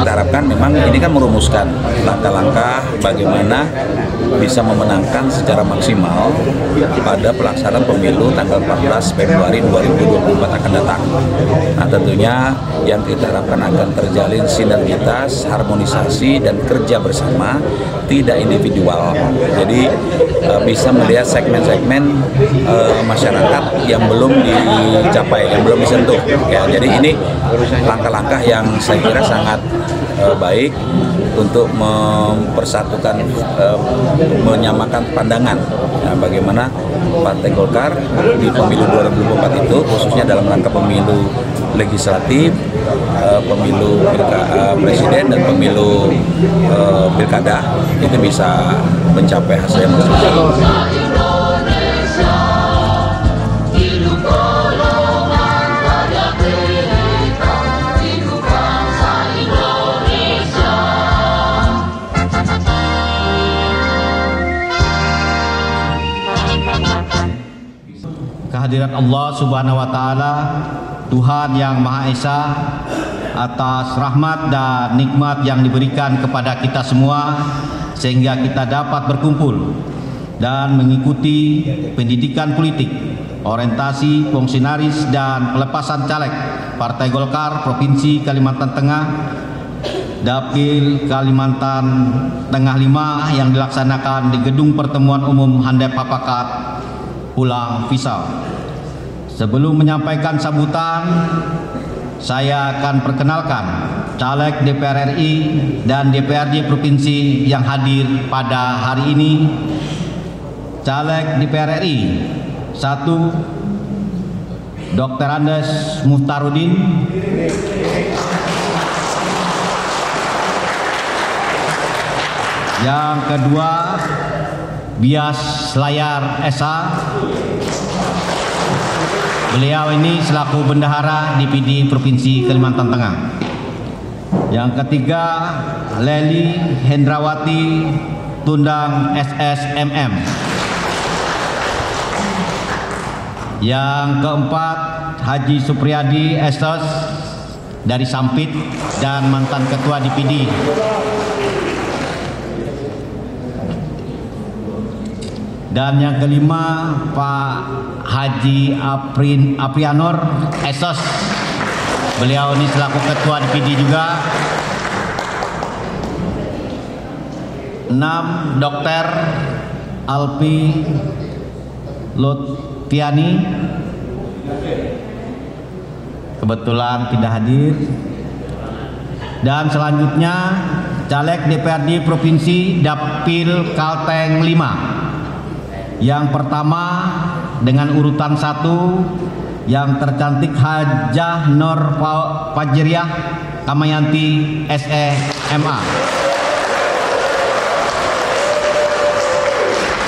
kita harapkan memang ini kan merumuskan langkah-langkah bagaimana bisa memenangkan secara maksimal pada pelaksanaan pemilu tanggal 14 Februari 2024 akan datang. Nah, tentunya yang kita harapkan akan terjalin sinergitas, harmonisasi, dan kerja bersama, tidak individual. Jadi bisa melihat segmen-segmen masyarakat yang belum dicapai, yang belum disentuh. Ya, jadi ini langkah-langkah yang saya kira sangat baik untuk mempersatukan, menyamakan pandangan ya, bagaimana Partai Golkar di pemilu 2024 itu, khususnya dalam rangka pemilu legislatif, pemilu presiden dan pemilu pilkada, itu bisa mencapai hasil yang maksimal. Kehadirat Allah Subhanahu wa Ta'ala, Tuhan yang Maha Esa, atas rahmat dan nikmat yang diberikan kepada kita semua, sehingga kita dapat berkumpul dan mengikuti pendidikan politik, orientasi fungsionaris dan pelepasan caleg Partai Golkar Provinsi Kalimantan Tengah, Dapil Kalimantan Tengah 5 yang dilaksanakan di Gedung Pertemuan Umum Handai Papakat, Pulang Pisau. Sebelum menyampaikan sambutan, saya akan perkenalkan caleg DPR RI dan DPRD Provinsi yang hadir pada hari ini. Caleg DPR RI 1, Dr. Andes Muhtarudin. Yang kedua, Bias Layar Esa. Beliau ini selaku bendahara DPD Provinsi Kalimantan Tengah. Yang ketiga, Leli Hendrawati Tundang SSMM. Yang keempat, Haji Supriyadi Estos dari Sampit dan mantan ketua DPD. Dan yang kelima, Pak Haji Aprianor Esos. Beliau ini selaku ketua DPD juga. 6, Dr. Alpi Lutfiani. Kebetulan tidak hadir. Dan selanjutnya, caleg DPRD Provinsi Dapil Kalteng 5. Yang pertama dengan urutan 1 yang tercantik Hajah Nur Fajriah Kamayanti SEMA.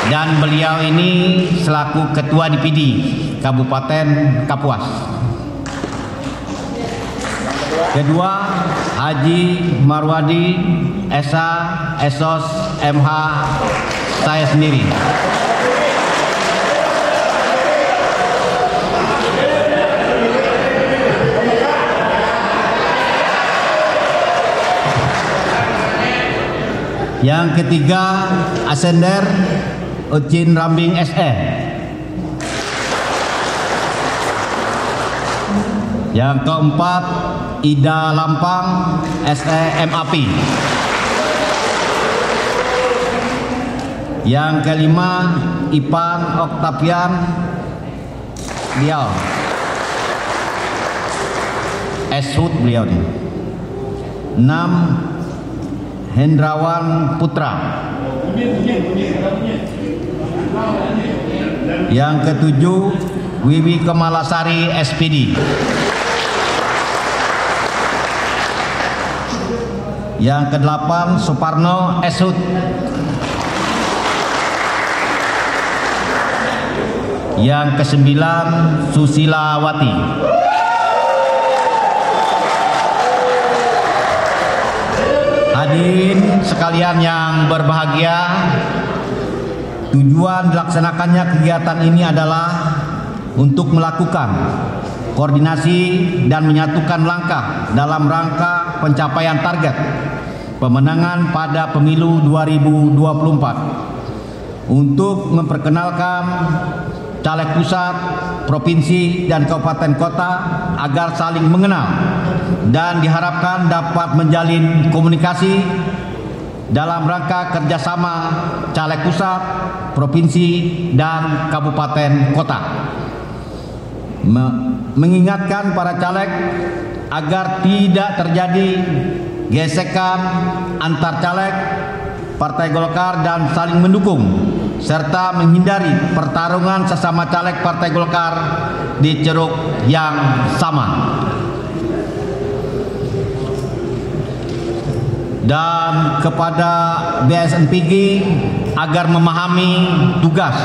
Dan beliau ini selaku ketua DPD Kabupaten Kapuas. Kedua, Haji Marwadi Esa Esos MH, saya sendiri. Yang ketiga, Asender Ucin Rambing SE. Yang keempat, Ida Lampang SE MAP. Yang kelima, Ipan Oktavian Liao Eshut beliau nih. 6, Hendrawan Putra. Yang ketujuh, Wiwi Kemalasari SPD. Yang kedelapan, Suparno Eshut. Yang kesembilan, Susilawati. Hadirin sekalian yang berbahagia, tujuan dilaksanakannya kegiatan ini adalah untuk melakukan koordinasi dan menyatukan langkah dalam rangka pencapaian target pemenangan pada pemilu 2024 untuk memperkenalkan caleg pusat, provinsi, dan kabupaten kota agar saling mengenal dan diharapkan dapat menjalin komunikasi dalam rangka kerjasama caleg pusat, provinsi, dan kabupaten kota. Mengingatkan para caleg agar tidak terjadi gesekan antar caleg Partai Golkar dan saling mendukung, serta menghindari pertarungan sesama caleg Partai Golkar di ceruk yang sama. Dan kepada BSNPG agar memahami tugas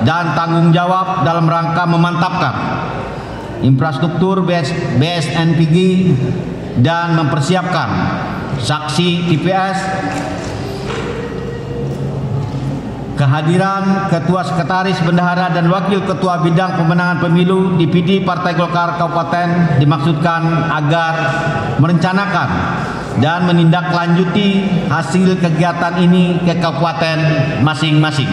dan tanggung jawab dalam rangka memantapkan infrastruktur BSNPG dan mempersiapkan saksi TPS, kehadiran Ketua Sekretaris Bendahara dan Wakil Ketua Bidang Pemenangan Pemilu DPD Partai Golkar Kabupaten dimaksudkan agar merencanakan dan menindaklanjuti hasil kegiatan ini ke kabupaten masing-masing.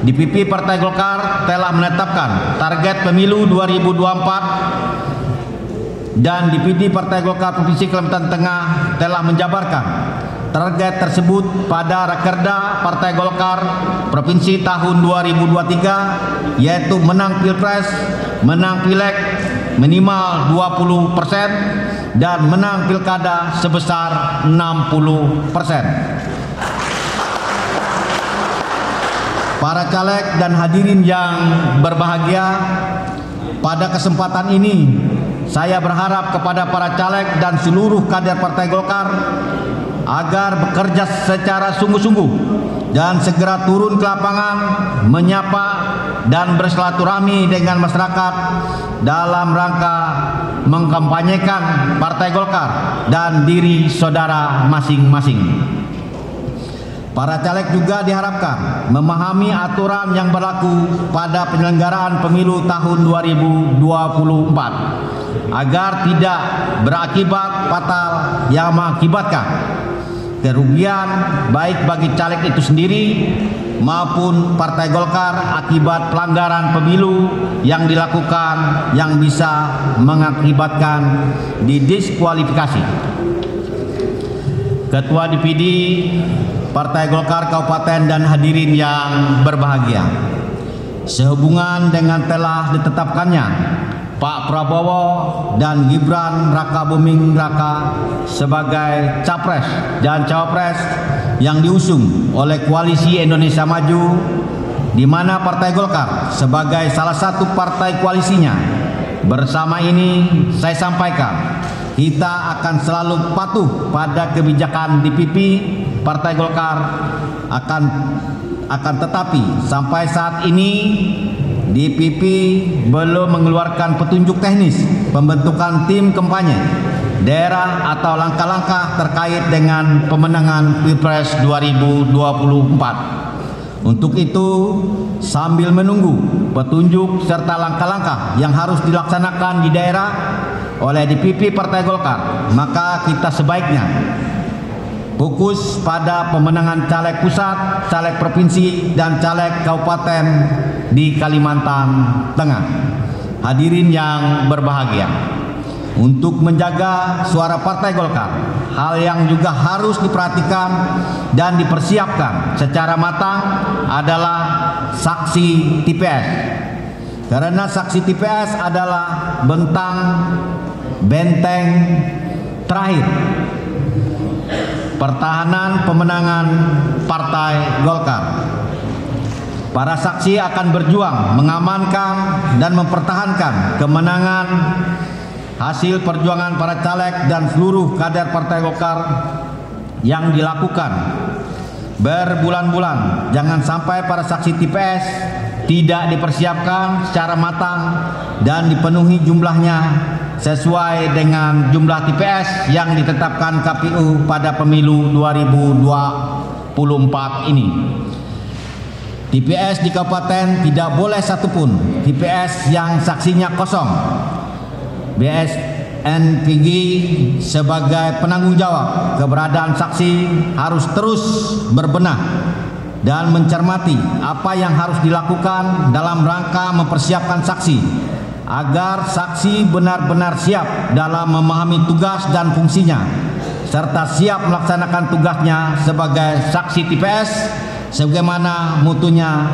DPP Partai Golkar telah menetapkan target pemilu 2024 dan DPD Partai Golkar Provinsi Kalimantan Tengah telah menjabarkan target tersebut pada Rakerda Partai Golkar Provinsi tahun 2023, yaitu menang Pilpres, menang Pileg minimal 20% dan menang Pilkada sebesar 60%. Para caleg dan hadirin yang berbahagia, pada kesempatan ini saya berharap kepada para caleg dan seluruh kader Partai Golkar agar bekerja secara sungguh-sungguh dan segera turun ke lapangan, menyapa dan bersilaturahmi dengan masyarakat dalam rangka mengkampanyekan Partai Golkar dan diri saudara masing-masing. Para caleg juga diharapkan memahami aturan yang berlaku pada penyelenggaraan pemilu tahun 2024 agar tidak berakibat fatal yang mengakibatkan kerugian baik bagi caleg itu sendiri maupun Partai Golkar akibat pelanggaran pemilu yang dilakukan yang bisa mengakibatkan didiskualifikasi. Ketua DPD Partai Golkar Kabupaten dan hadirin yang berbahagia, sehubungan dengan telah ditetapkannya Pak Prabowo dan Gibran Raka Buming Raka sebagai Capres dan Cawapres yang diusung oleh Koalisi Indonesia Maju, di mana Partai Golkar sebagai salah satu partai koalisinya. Bersama ini saya sampaikan, kita akan selalu patuh pada kebijakan DPP Partai Golkar, akan tetapi sampai saat ini DPP belum mengeluarkan petunjuk teknis pembentukan tim kampanye daerah atau langkah-langkah terkait dengan pemenangan Pilpres 2024. Untuk itu, sambil menunggu petunjuk serta langkah-langkah yang harus dilaksanakan di daerah oleh DPP Partai Golkar, maka kita sebaiknya fokus pada pemenangan caleg pusat, caleg provinsi, dan caleg kabupaten di Kalimantan Tengah. Hadirin yang berbahagia, untuk menjaga suara Partai Golkar, hal yang juga harus diperhatikan dan dipersiapkan secara matang adalah saksi TPS. Karena saksi TPS adalah benteng terakhir pertahanan pemenangan Partai Golkar. Para saksi akan berjuang mengamankan dan mempertahankan kemenangan hasil perjuangan para caleg dan seluruh kader Partai Golkar yang dilakukan berbulan-bulan. Jangan sampai para saksi TPS tidak dipersiapkan secara matang dan dipenuhi jumlahnya sesuai dengan jumlah TPS yang ditetapkan KPU pada pemilu 2024 ini. TPS di kabupaten tidak boleh satupun TPS yang saksinya kosong BSNPG sebagai penanggung jawab keberadaan saksi harus terus berbenah dan mencermati apa yang harus dilakukan dalam rangka mempersiapkan saksi agar saksi benar-benar siap dalam memahami tugas dan fungsinya serta siap melaksanakan tugasnya sebagai saksi TPS sebagaimana mutunya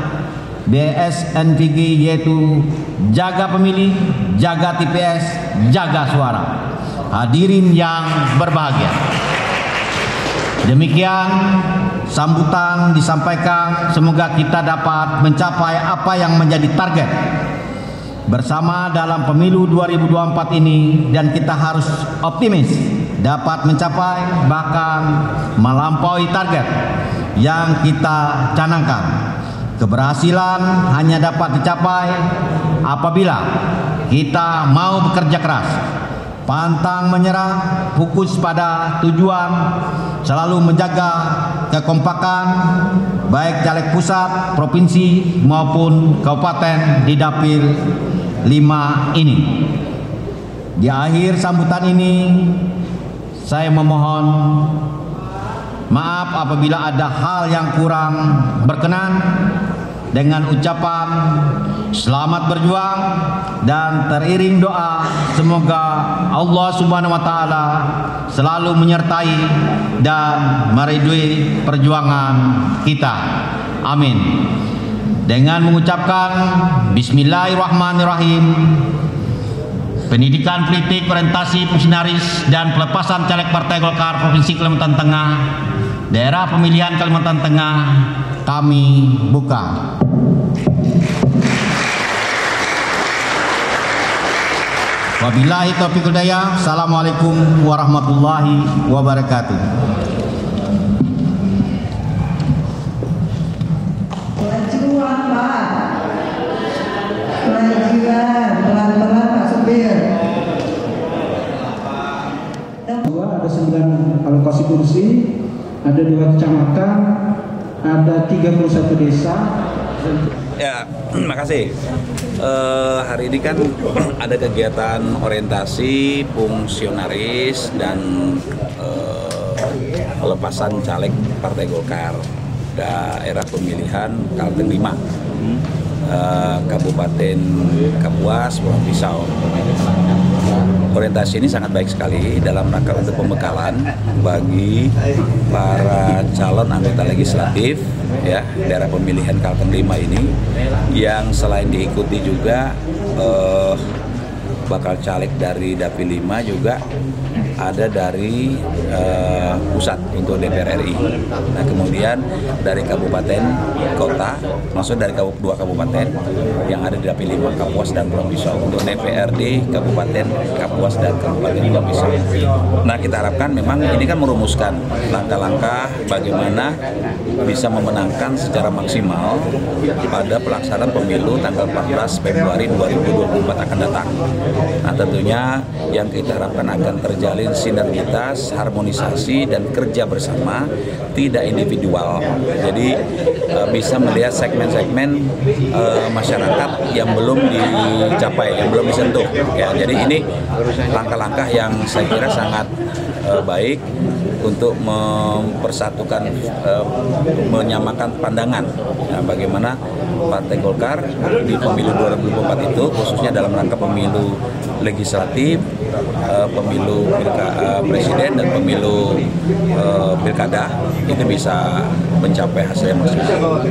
BSNPG, yaitu jaga pemilih, jaga TPS, jaga suara. Hadirin yang berbahagia, demikian sambutan disampaikan. Semoga kita dapat mencapai apa yang menjadi target bersama dalam pemilu 2024 ini, dan kita harus optimis dapat mencapai bahkan melampaui target yang kita canangkan. Keberhasilan hanya dapat dicapai apabila kita mau bekerja keras, pantang menyerah, fokus pada tujuan, selalu menjaga kekompakan baik caleg pusat, provinsi maupun kabupaten di Dapil 5 ini. Di akhir sambutan ini saya memohon maaf apabila ada hal yang kurang berkenan dengan ucapan selamat berjuang dan teriring doa semoga Allah Subhanahu wa taala selalu menyertai dan meridhoi perjuangan kita. Amin. Dengan mengucapkan bismillahirrahmanirrahim, pendidikan politik, orientasi fungsionaris dan pelepasan caleg Partai Golkar Provinsi Kalimantan Tengah, daerah pemilihan Kalimantan Tengah kami buka. Wabillahi taufiq wal hidayah. Assalamualaikum warahmatullahi wabarakatuh. Kemajuan Pak, kemajuan pelan-pelan Pak Supir. Ada 9 alokasi kursi, ada 2 kecamatan, ada 31 desa. Ya, makasih. Hari ini kan ada kegiatan orientasi fungsionaris dan pelepasan caleg Partai Golkar daerah pemilihan Kalteng 5, Kabupaten Kapuas, Pulau Pisau. Orientasi ini sangat baik sekali dalam rangka untuk pembekalan bagi para calon anggota legislatif ya daerah pemilihan Kalteng 5 ini, yang selain diikuti juga bakal caleg dari Dapil 5 juga ada dari pusat untuk DPR RI. Nah, kemudian dari kabupaten kota, maksud dari 2 kabupaten yang ada di Dapil 5, Kapuas dan Pulau Pisau, untuk DPRD Kabupaten Kapuas dan Kabupaten Pulau Pisau. Nah, kita harapkan memang ini kan merumuskan langkah-langkah bagaimana bisa memenangkan secara maksimal pada pelaksanaan pemilu tanggal 14 Februari 2024 akan datang. Nah, tentunya yang kita harapkan akan terjalin sinergitas, harmonisasi, dan kerja bersama, tidak individual. Jadi bisa melihat segmen-segmen masyarakat yang belum dicapai, yang belum disentuh. Ya, jadi ini langkah-langkah yang saya kira sangat baik untuk mempersatukan, menyamakan pandangan ya, bagaimana Partai Golkar di pemilu 2024 itu, khususnya dalam rangka pemilu legislatif, pemilu presiden dan pemilu pilkada, itu bisa mencapai hasil yang maksimal.